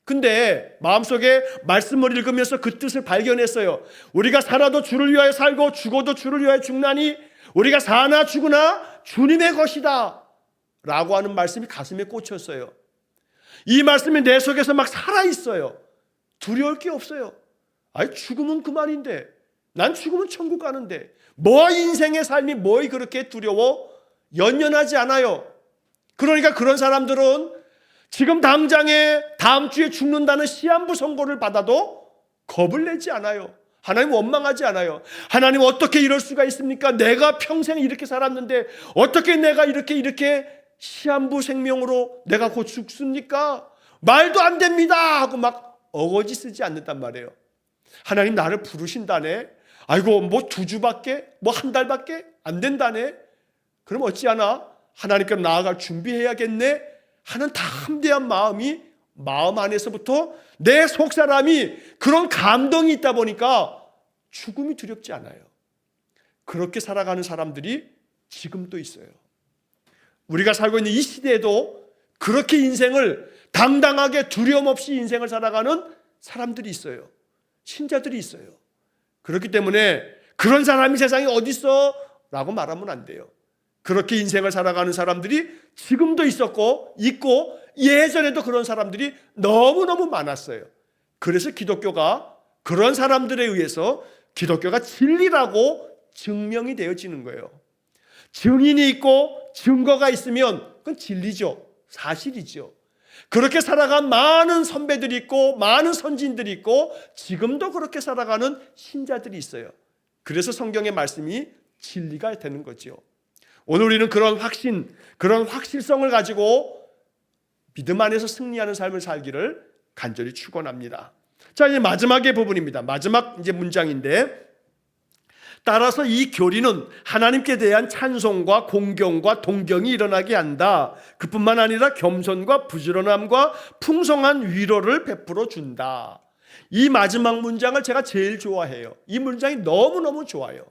근데 마음속에 말씀을 읽으면서 그 뜻을 발견했어요. 우리가 살아도 주를 위하여 살고 죽어도 주를 위하여 죽나니 우리가 사나 죽으나 주님의 것이다 라고 하는 말씀이 가슴에 꽂혔어요. 이 말씀이 내 속에서 막 살아있어요. 두려울 게 없어요. 아니, 죽으면 그만인데, 난 죽으면 천국 가는데 뭐 인생의 삶이 뭐 그렇게 두려워? 연연하지 않아요. 그러니까 그런 사람들은 지금 당장에 다음 주에 죽는다는 시한부 선고를 받아도 겁을 내지 않아요. 하나님 원망하지 않아요. 하나님 어떻게 이럴 수가 있습니까? 내가 평생 이렇게 살았는데 어떻게 내가 이렇게 시한부 생명으로 내가 곧 죽습니까? 말도 안 됩니다 하고 막 어거지 쓰지 않는단 말이에요. 하나님 나를 부르신다네. 아이고, 뭐 2주밖에 뭐 1달밖에 안 된다네. 그럼 어찌하나 하나님께로 나아갈 준비해야겠네 하는 담대한 마음이 마음 안에서부터 내 속사람이 그런 감동이 있다 보니까 죽음이 두렵지 않아요. 그렇게 살아가는 사람들이 지금도 있어요. 우리가 살고 있는 이 시대에도 그렇게 인생을 당당하게 두려움 없이 인생을 살아가는 사람들이 있어요. 신자들이 있어요. 그렇기 때문에 그런 사람이 세상에 어디 있어? 라고 말하면 안 돼요. 그렇게 인생을 살아가는 사람들이 지금도 있었고 있고 예전에도 그런 사람들이 너무너무 많았어요. 그래서 기독교가 그런 사람들에 의해서 기독교가 진리라고 증명이 되어지는 거예요. 증인이 있고 증거가 있으면 그건 진리죠. 사실이죠. 그렇게 살아간 많은 선배들이 있고 많은 선진들이 있고 지금도 그렇게 살아가는 신자들이 있어요. 그래서 성경의 말씀이 진리가 되는 거죠. 오늘 우리는 그런 확신, 그런 확실성을 가지고 믿음 안에서 승리하는 삶을 살기를 간절히 축원합니다. 자, 이제 마지막의 부분입니다. 마지막 이제 문장인데, 따라서 이 교리는 하나님께 대한 찬송과 공경과 동경이 일어나게 한다. 그뿐만 아니라 겸손과 부지런함과 풍성한 위로를 베풀어 준다. 이 마지막 문장을 제가 제일 좋아해요. 이 문장이 너무너무 좋아요.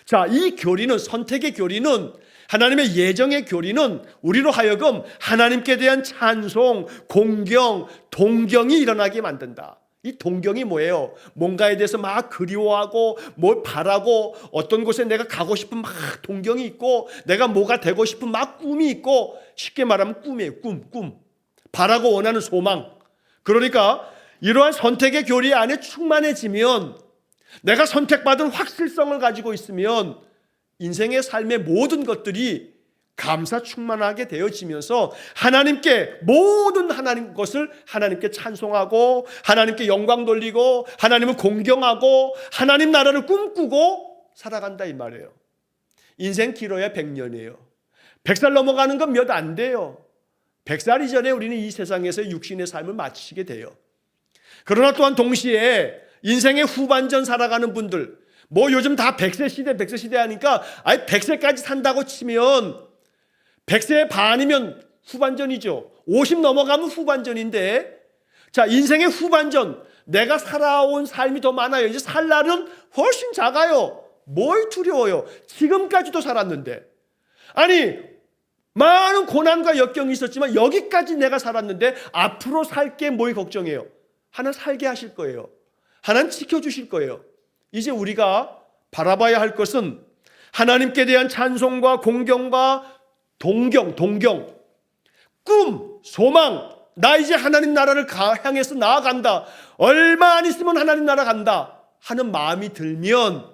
자, 이 교리는, 선택의 교리는, 하나님의 예정의 교리는 우리로 하여금 하나님께 대한 찬송, 공경, 동경이 일어나게 만든다. 이 동경이 뭐예요? 뭔가에 대해서 막 그리워하고 뭘 바라고 어떤 곳에 내가 가고 싶은 막 동경이 있고 내가 뭐가 되고 싶은 막 꿈이 있고, 쉽게 말하면 꿈이에요. 꿈. 바라고 원하는 소망. 그러니까 이러한 선택의 교리 안에 충만해지면, 내가 선택받은 확실성을 가지고 있으면 인생의 삶의 모든 것들이 감사 충만하게 되어지면서 하나님께 모든 하나님 것을 하나님께 찬송하고 하나님께 영광 돌리고 하나님을 공경하고 하나님 나라를 꿈꾸고 살아간다 이 말이에요. 인생 길어야 100년이에요. 100살 넘어가는 건 몇 안 돼요. 100살 이전에 우리는 이 세상에서 육신의 삶을 마치게 돼요. 그러나 또한 동시에 인생의 후반전 살아가는 분들, 뭐 요즘 다 100세 시대 하니까 100세까지 산다고 치면 100세 반이면 후반전이죠. 50 넘어가면 후반전인데, 자, 인생의 후반전, 내가 살아온 삶이 더 많아요. 이제 살 날은 훨씬 작아요. 뭘 두려워요? 지금까지도 살았는데. 아니, 많은 고난과 역경이 있었지만 여기까지 내가 살았는데 앞으로 살 게 뭘 걱정해요? 하나님 살게 하실 거예요. 하나님 지켜주실 거예요. 이제 우리가 바라봐야 할 것은 하나님께 대한 찬송과 공경과 동경, 꿈, 소망, 나 이제 하나님 나라를 향해서 나아간다. 얼마 안 있으면 하나님 나라 간다 하는 마음이 들면,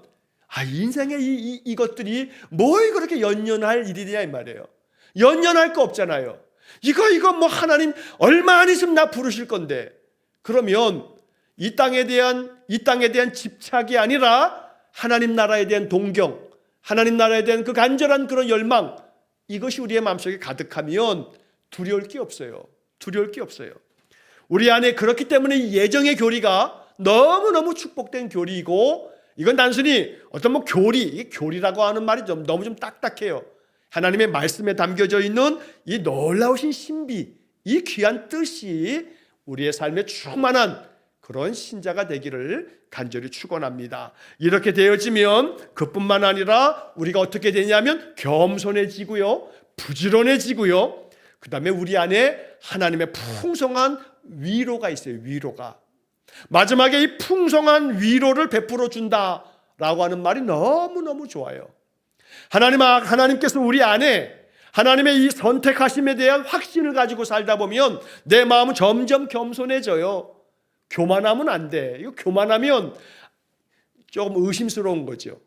인생의 이것들이 뭘 그렇게 연연할 일이냐 이 말이에요. 연연할 거 없잖아요. 이거 뭐 하나님 얼마 안 있으면 나 부르실 건데. 그러면 이 땅에 대한 집착이 아니라 하나님 나라에 대한 동경, 하나님 나라에 대한 그 간절한 그런 열망, 이것이 우리의 마음속에 가득하면 두려울 게 없어요. 두려울 게 없어요. 우리 안에 그렇기 때문에 예정의 교리가 너무너무 축복된 교리이고, 이건 단순히 어떤 이게 교리라고 하는 말이 너무 좀 딱딱해요. 하나님의 말씀에 담겨져 있는 이 놀라우신 신비, 이 귀한 뜻이 우리의 삶에 충만한 그런 신자가 되기를 간절히 축원합니다. 이렇게 되어지면 그뿐만 아니라 우리가 어떻게 되냐면 겸손해지고요, 부지런해지고요, 그 다음에 우리 안에 하나님의 풍성한 위로가 있어요. 위로가. 마지막에 이 풍성한 위로를 베풀어 준다라고 하는 말이 너무너무 좋아요. 하나님께서 우리 안에 하나님의 이 선택하심에 대한 확신을 가지고 살다 보면 내 마음은 점점 겸손해져요. 교만하면 안 돼. 이거 교만하면 조금 의심스러운 거죠.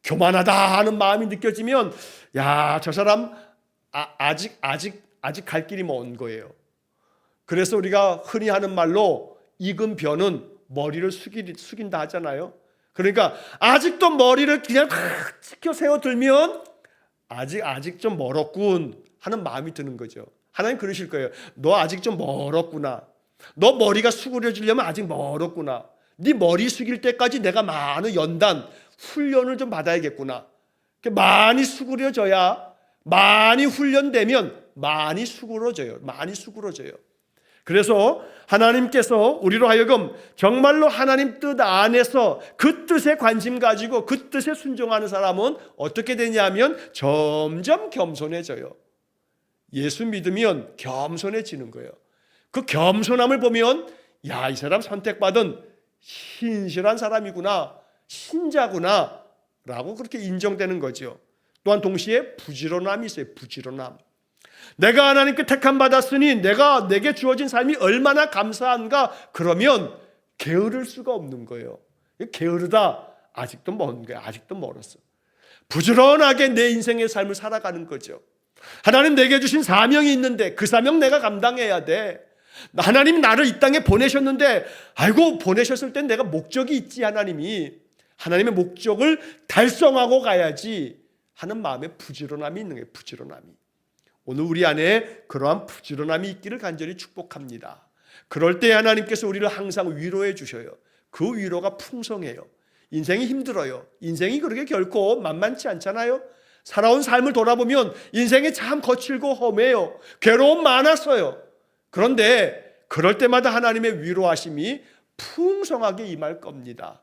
교만하다 하는 마음이 느껴지면 야, 저 사람 아직 갈 길이 먼 거예요. 그래서 우리가 흔히 하는 말로 익은 벼는 머리를 숙인다 하잖아요. 그러니까 아직도 머리를 그냥 치켜 세워들면 아직 좀 멀었군 하는 마음이 드는 거죠. 하나님 그러실 거예요. 너 아직 좀 멀었구나. 너 머리가 수그려지려면 아직 멀었구나. 네 머리 숙일 때까지 내가 많은 연단, 훈련을 좀 받아야겠구나. 많이 수그려져야, 많이 훈련되면 많이 수그러져요. 많이 수그러져요. 그래서 하나님께서 우리로 하여금 정말로 하나님 뜻 안에서 그 뜻에 관심 가지고 그 뜻에 순종하는 사람은 어떻게 되냐면 점점 겸손해져요. 예수 믿으면 겸손해지는 거예요. 그 겸손함을 보면 야, 이 사람 선택받은 신실한 사람이구나, 신자구나 라고 그렇게 인정되는 거죠. 또한 동시에 부지런함이 있어요. 부지런함. 내가 하나님께 택함 받았으니 내게 주어진 삶이 얼마나 감사한가, 그러면 게으를 수가 없는 거예요. 게으르다, 아직도 먼 거야. 아직도 멀었어. 부지런하게 내 인생의 삶을 살아가는 거죠. 하나님 내게 주신 사명이 있는데 그 사명 내가 감당해야 돼. 하나님 나를 이 땅에 보내셨는데 아이고 보내셨을 땐 내가 목적이 있지. 하나님의 목적을 달성하고 가야지 하는 마음에 부지런함이 있는 거예요. 부지런함이. 오늘 우리 안에 그러한 부지런함이 있기를 간절히 축복합니다. 그럴 때 하나님께서 우리를 항상 위로해 주셔요. 그 위로가 풍성해요. 인생이 힘들어요. 인생이 그렇게 결코 만만치 않잖아요. 살아온 삶을 돌아보면 인생이 참 거칠고 험해요. 괴로움 많았어요. 그런데 그럴 때마다 하나님의 위로하심이 풍성하게 임할 겁니다.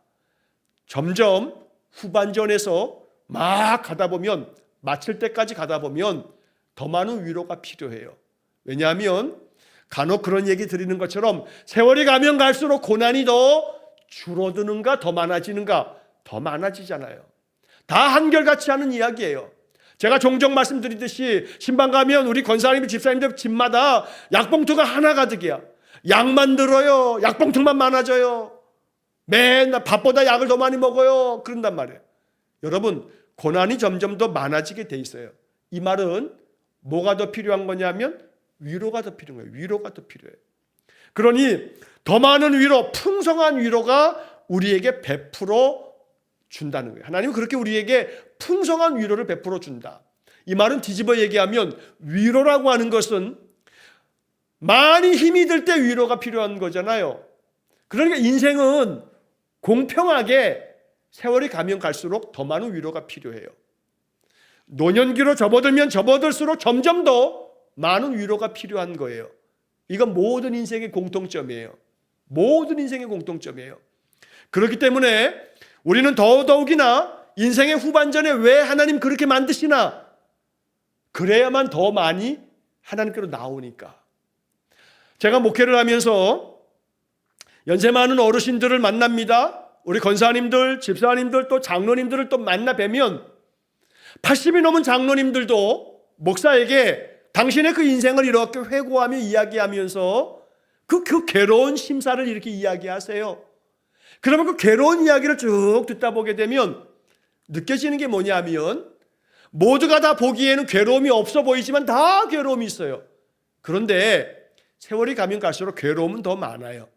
점점 후반전에서 막 가다 보면, 마칠 때까지 가다 보면 더 많은 위로가 필요해요. 왜냐하면 간혹 그런 얘기 드리는 것처럼 세월이 가면 갈수록 고난이 더 줄어드는가 더 많아지는가? 더 많아지잖아요. 다 한결같이 하는 이야기예요. 제가 종종 말씀드리듯이 신방 가면 우리 권사님, 집사님들 집마다 약봉투가 하나 가득이야. 약만 들어요. 약봉투만 많아져요. 맨날 밥보다 약을 더 많이 먹어요. 그런단 말이에요. 여러분, 고난이 점점 더 많아지게 돼 있어요. 이 말은 뭐가 더 필요한 거냐면 위로가 더 필요한 거예요. 위로가 더 필요해요. 그러니 더 많은 위로, 풍성한 위로가 우리에게 베풀어 준다는 거예요. 하나님은 그렇게 우리에게 풍성한 위로를 베풀어 준다. 이 말은 뒤집어 얘기하면 위로라고 하는 것은 많이 힘이 들 때 위로가 필요한 거잖아요. 그러니까 인생은 공평하게 세월이 가면 갈수록 더 많은 위로가 필요해요. 노년기로 접어들면 접어들수록 점점 더 많은 위로가 필요한 거예요. 이건 모든 인생의 공통점이에요. 모든 인생의 공통점이에요. 그렇기 때문에 우리는 더더욱이나 인생의 후반전에 왜 하나님 그렇게 만드시나? 그래야만 더 많이 하나님께로 나오니까. 제가 목회를 하면서 연세 많은 어르신들을 만납니다. 우리 권사님들, 집사님들, 또 장로님들을 또 만나 뵈면 80이 넘은 장로님들도 목사에게 당신의 그 인생을 이렇게 회고하며 이야기하면서 그 괴로운 심사를 이렇게 이야기하세요. 그러면 그 괴로운 이야기를 쭉 듣다 보게 되면 느껴지는 게 뭐냐면 모두가 다 보기에는 괴로움이 없어 보이지만 다 괴로움이 있어요. 그런데 세월이 가면 갈수록 괴로움은 더 많아요.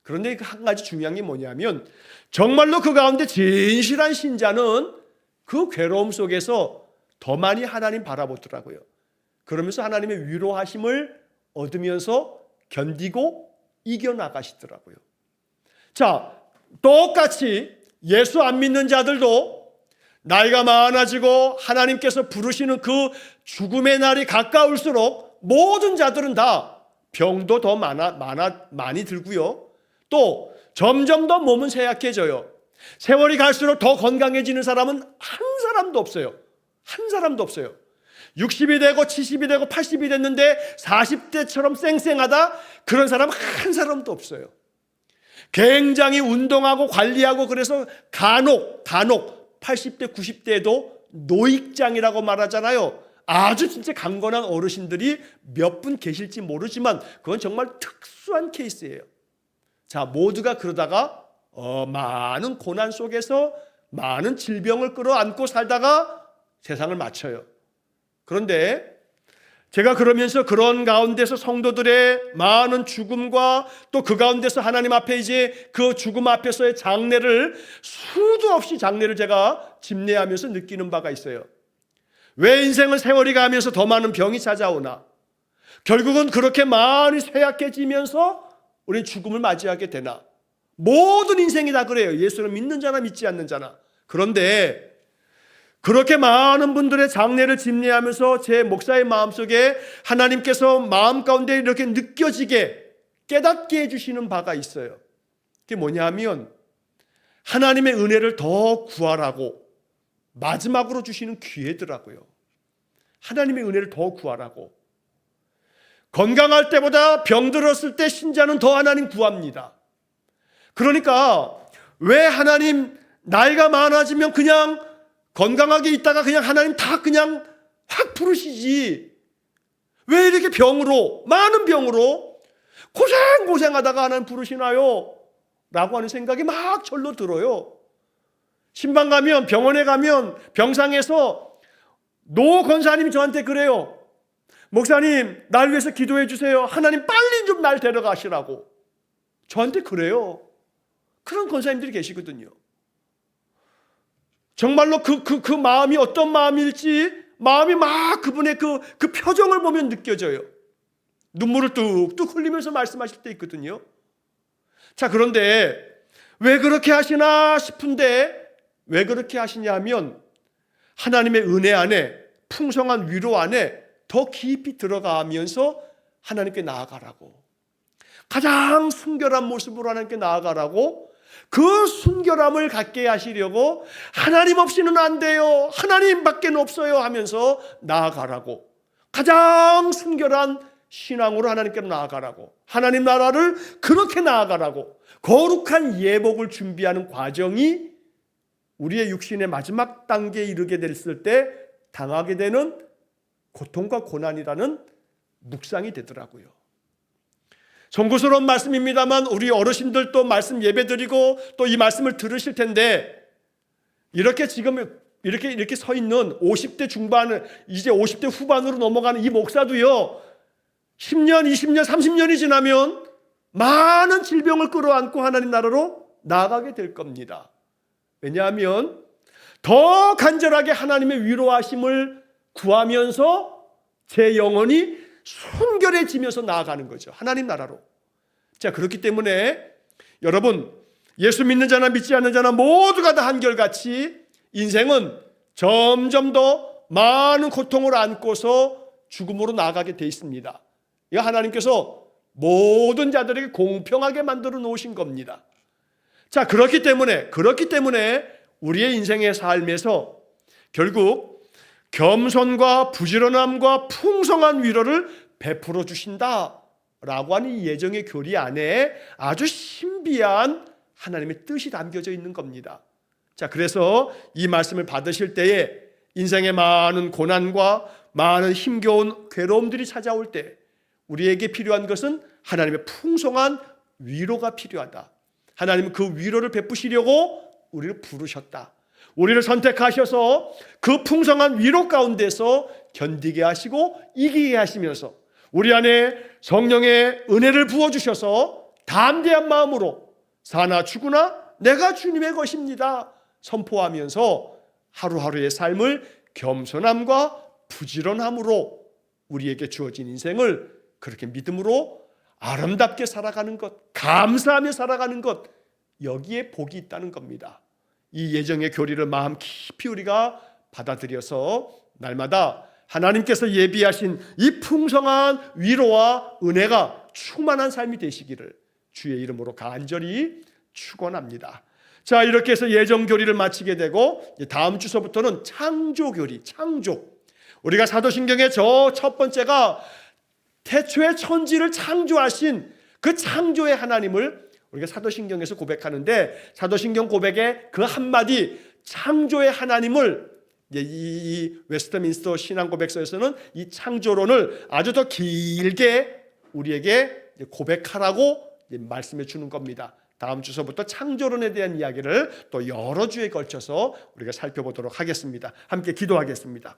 그런데 한 가지 중요한 게 뭐냐면 정말로 그 가운데 진실한 신자는 그 괴로움 속에서 더 많이 하나님 바라보더라고요. 그러면서 하나님의 위로하심을 얻으면서 견디고 이겨나가시더라고요. 자, 똑같이 예수 안 믿는 자들도 나이가 많아지고 하나님께서 부르시는 그 죽음의 날이 가까울수록 모든 자들은 다 병도 더 많이 들고요. 또 점점 더 몸은 쇠약해져요. 세월이 갈수록 더 건강해지는 사람은 한 사람도 없어요. 한 사람도 없어요. 60이 되고 70이 되고 80이 됐는데 40대처럼 쌩쌩하다, 그런 사람 한 사람도 없어요. 굉장히 운동하고 관리하고, 그래서 간혹 80대 90대에도 노익장이라고 말하잖아요. 아주 진짜 강건한 어르신들이 몇 분 계실지 모르지만 그건 정말 특수한 케이스예요. 자, 모두가 그러다가 많은 고난 속에서 많은 질병을 끌어안고 살다가 세상을 마쳐요. 그런데 제가 그러면서 그런 가운데서 성도들의 많은 죽음과 또 그 가운데서 하나님 앞에 이제 그 죽음 앞에서의 장례를, 수도 없이 장례를 제가 집례하면서 느끼는 바가 있어요. 왜 인생을 세월이 가면서 더 많은 병이 찾아오나? 결국은 그렇게 많이 쇠약해지면서 우리는 죽음을 맞이하게 되나? 모든 인생이 다 그래요. 예수를 믿는 자나 믿지 않는 자나. 그런데 그렇게 많은 분들의 장례를 집례하면서 제 목사의 마음속에 하나님께서 마음 가운데 이렇게 느껴지게 깨닫게 해주시는 바가 있어요. 그게 뭐냐 하면 하나님의 은혜를 더 구하라고 마지막으로 주시는 기회더라고요. 하나님의 은혜를 더 구하라고. 건강할 때보다 병들었을 때 신자는 더 하나님 구합니다. 그러니까 왜 하나님 나이가 많아지면 그냥 건강하게 있다가 그냥 하나님 다 그냥 확 부르시지, 왜 이렇게 병으로, 많은 병으로 고생하다가 하나님 부르시나요? 라고 하는 생각이 막 절로 들어요. 신방 가면, 병원에 가면 병상에서 노 권사님이 저한테 그래요. 목사님, 날 위해서 기도해 주세요. 하나님 빨리 좀 날 데려가시라고 저한테 그래요. 그런 권사님들이 계시거든요. 정말로 그 마음이 어떤 마음일지, 마음이 막 그분의 그 표정을 보면 느껴져요. 눈물을 뚝뚝 흘리면서 말씀하실 때 있거든요. 자, 그런데 왜 그렇게 하시나 싶은데, 왜 그렇게 하시냐 하면 하나님의 은혜 안에, 풍성한 위로 안에 더 깊이 들어가면서 하나님께 나아가라고, 가장 순결한 모습으로 하나님께 나아가라고, 그 순결함을 갖게 하시려고 하나님 없이는 안 돼요, 하나님밖에 없어요 하면서 나아가라고, 가장 순결한 신앙으로 하나님께로 나아가라고, 하나님 나라를 그렇게 나아가라고, 거룩한 예복을 준비하는 과정이 우리의 육신의 마지막 단계에 이르게 됐을 때 당하게 되는 고통과 고난이라는 묵상이 되더라고요. 송구스러운 말씀입니다만 우리 어르신들도 말씀 예배드리고 또 이 말씀을 들으실 텐데, 이렇게 지금 이렇게 서 있는 50대 중반, 이제 50대 후반으로 넘어가는 이 목사도요, 10년, 20년, 30년이 지나면 많은 질병을 끌어안고 하나님 나라로 나아가게 될 겁니다. 왜냐하면 더 간절하게 하나님의 위로하심을 구하면서 제 영혼이 순결해지면서 나아가는 거죠, 하나님 나라로. 자, 그렇기 때문에 여러분, 예수 믿는 자나 믿지 않는 자나 모두가 다 한결같이 인생은 점점 더 많은 고통을 안고서 죽음으로 나아가게 돼 있습니다. 이거 하나님께서 모든 자들에게 공평하게 만들어 놓으신 겁니다. 자, 그렇기 때문에 우리의 인생의 삶에서 결국 겸손과 부지런함과 풍성한 위로를 베풀어 주신다라고 하는 이 예정의 교리 안에 아주 신비한 하나님의 뜻이 담겨져 있는 겁니다. 자, 그래서 이 말씀을 받으실 때에 인생의 많은 고난과 많은 힘겨운 괴로움들이 찾아올 때 우리에게 필요한 것은 하나님의 풍성한 위로가 필요하다. 하나님은 그 위로를 베푸시려고 우리를 부르셨다. 우리를 선택하셔서 그 풍성한 위로 가운데서 견디게 하시고 이기게 하시면서 우리 안에 성령의 은혜를 부어주셔서 담대한 마음으로 사나 죽으나 내가 주님의 것입니다 선포하면서 하루하루의 삶을 겸손함과 부지런함으로 우리에게 주어진 인생을 그렇게 믿음으로 아름답게 살아가는 것, 감사하며 살아가는 것, 여기에 복이 있다는 겁니다. 이 예정의 교리를 마음 깊이 우리가 받아들여서 날마다 하나님께서 예비하신 이 풍성한 위로와 은혜가 충만한 삶이 되시기를 주의 이름으로 간절히 축원합니다. 자, 이렇게 해서 예정 교리를 마치게 되고 다음 주서부터는 창조 교리, 창조. 우리가 사도신경의 저 첫 번째가 태초에 천지를 창조하신 그 창조의 하나님을 우리가 사도신경에서 고백하는데, 사도신경 고백의 그 한마디 창조의 하나님을 이 웨스트민스터 신앙고백서에서는 이 창조론을 아주 더 길게 우리에게 고백하라고 말씀해 주는 겁니다. 다음 주서부터 창조론에 대한 이야기를 또 여러 주에 걸쳐서 우리가 살펴보도록 하겠습니다. 함께 기도하겠습니다.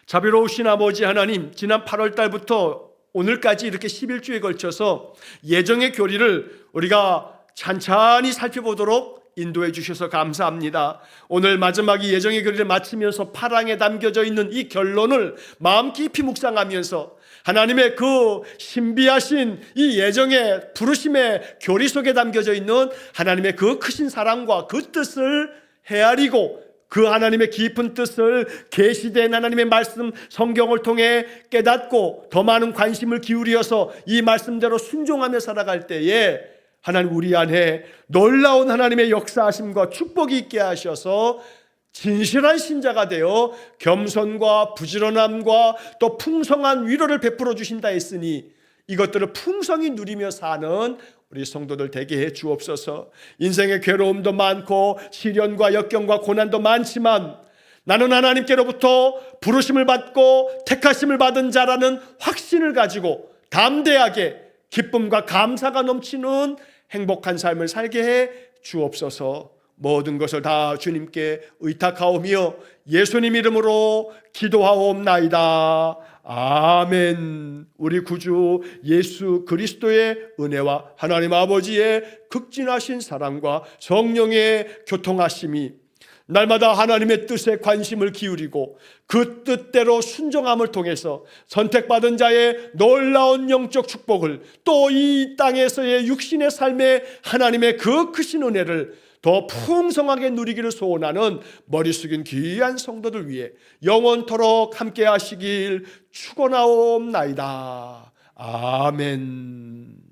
자비로우신 아버지 하나님, 지난 8월 달부터 오늘까지 이렇게 11주에 걸쳐서 예정의 교리를 우리가 찬찬히 살펴보도록 인도해 주셔서 감사합니다. 오늘 마지막 이 예정의 교리를 마치면서 파랑에 담겨져 있는 이 결론을 마음 깊이 묵상하면서 하나님의 그 신비하신 이 예정의 부르심의 교리 속에 담겨져 있는 하나님의 그 크신 사랑과 그 뜻을 헤아리고 그 하나님의 깊은 뜻을 계시된 하나님의 말씀 성경을 통해 깨닫고 더 많은 관심을 기울여서 이 말씀대로 순종하며 살아갈 때에 하나님 우리 안에 놀라운 하나님의 역사하심과 축복이 있게 하셔서 진실한 신자가 되어 겸손과 부지런함과 또 풍성한 위로를 베풀어 주신다 했으니 이것들을 풍성히 누리며 사는 우리 성도들 되게 해 주옵소서. 인생의 괴로움도 많고 시련과 역경과 고난도 많지만 나는 하나님께로부터 부르심을 받고 택하심을 받은 자라는 확신을 가지고 담대하게 기쁨과 감사가 넘치는 행복한 삶을 살게 해 주옵소서. 모든 것을 다 주님께 의탁하오며 예수님 이름으로 기도하옵나이다. 아멘. 우리 구주 예수 그리스도의 은혜와 하나님 아버지의 극진하신 사랑과 성령의 교통하심이 날마다 하나님의 뜻에 관심을 기울이고 그 뜻대로 순종함을 통해서 선택받은 자의 놀라운 영적 축복을 또 이 땅에서의 육신의 삶에 하나님의 그 크신 은혜를 더 풍성하게 누리기를 소원하는 머리 숙인 귀한 성도들 위해 영원토록 함께 하시길 축원하옵나이다. 아멘.